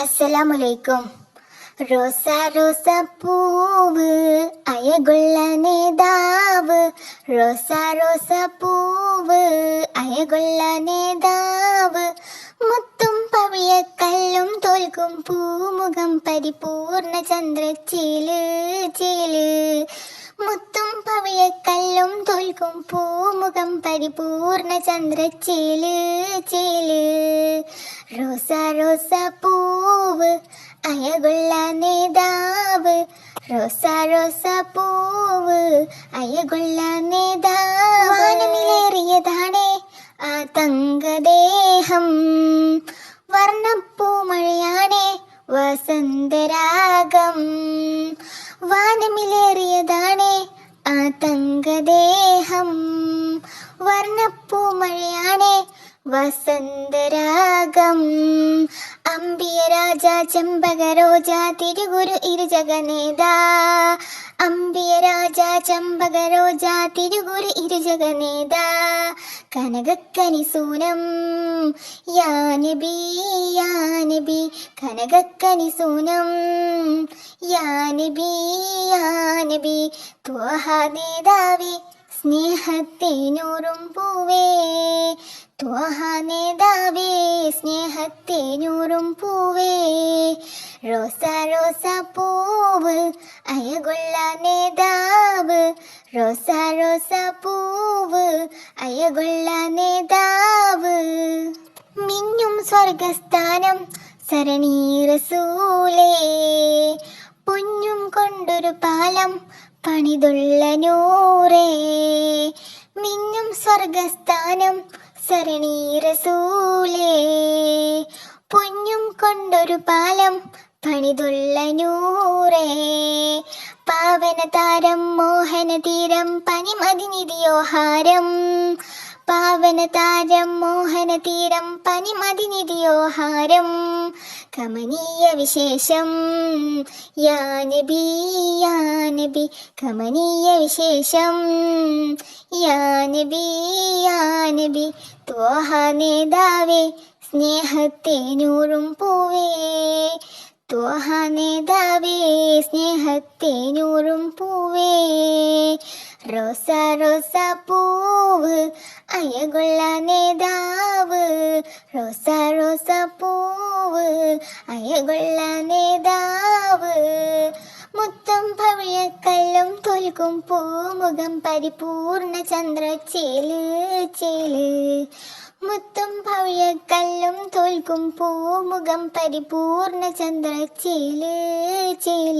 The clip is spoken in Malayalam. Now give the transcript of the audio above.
അസ്സലാമലൈക്കും. റോസ റോസ പൂവ് അയകുള്ള നേതാവ്, റോസ റോസ പൂവ് അയകുള്ള നേതാവ്, മുത്തും പവിഴക്കല്ലും തോൽക്കും പൂമുഖം പരിപൂർണ ചന്ദ്രച്ചേല് ചേല്, മുത്തും പവിഴക്കല്ലും തോൽക്കും പൂമുഖം പരിപൂർണ ചന്ദ്രച്ചേല് ചേല്. റോസ റോസ പൂവ് അയകുള്ള നേതാവ്, റോസ റോസ പൂവ് അയകുള്ള നേതാവ്, വാനമിലേറിയതാണേ ആ തങ്കദേഹം, വർണ്ണപ്പൂമഴയാണേ വസന്തരാഗം, വാനമിലേറിയതാണേ ആ തങ്കദേഹം, വർണ്ണപ്പൂമഴയാണേ വസന്തരാഗം, അമ്പിയ രാജ ചെമ്പകരോജ തിരുഗുരു ഇരുജഗനേതാ, അമ്പിയ രാജ ചെമ്പകരോജ തിരുഗുരു ഇരുജഗനേതാ, കനകക്കനിസൂനം യാ നബി യാ നബി, കനകക്കനിസൂനം യാ നബി യാ നബി, ത്വഹ നേതാവേ സ്നേഹത്തേനൂറും പൂവേ, ത്വഹ നേതാവേ സ്നേഹത്തേനൂറും പൂവേ, റോസ റോസ പൂവ് അയകുള്ള നേതാവ്, റോസ റോസ പൂവ് അയകുള്ള നേതാവ്, മിന്നും സ്വർഗസ്ഥാനം സരണീ റസൂലേ, പൊന്നും കൊണ്ടൊരു പാലം പണിതുള്ള നൂറേ, മിന്നും സ്വർഗസ്ഥാനം സരണീ റസൂലേ, പൊന്നും കൊണ്ടൊരു പാലം പണിതുള്ള നൂറേ, പാവന താരം മോഹന തീരം പനിമതിനിധിയോഹാരം, പാവന താരം മോഹന തീരം പനിമതിനിധിയോഹാരം, കമനീയ വിശേഷം യാ നബി യാ നബി, കമനീയ വിശേഷം യാ നബി യാ നബി, ത്വഹ നേതാവേ സ്നേഹത്തേനൂറും പൂവേ, ത്വഹ നേതാവേ സ്നേഹത്തേനൂറും പൂവേ, റോസ റോസ പൂവ് അയകുള്ള നേതാവ്, റോസ റോസ പൂവ് അയകുള്ള നേതാവ്, മുത്തം പവിഴക്കല്ലും തോൽക്കും പൂമുഖം പരിപൂർണ ചന്ദ്രച്ചേല് ചേല്, മുത്തും പവിഴക്കല്ലും തോൽക്കും പൂമുഖം പരിപൂർണ ചന്ദ്രച്ചേല് ചേല്.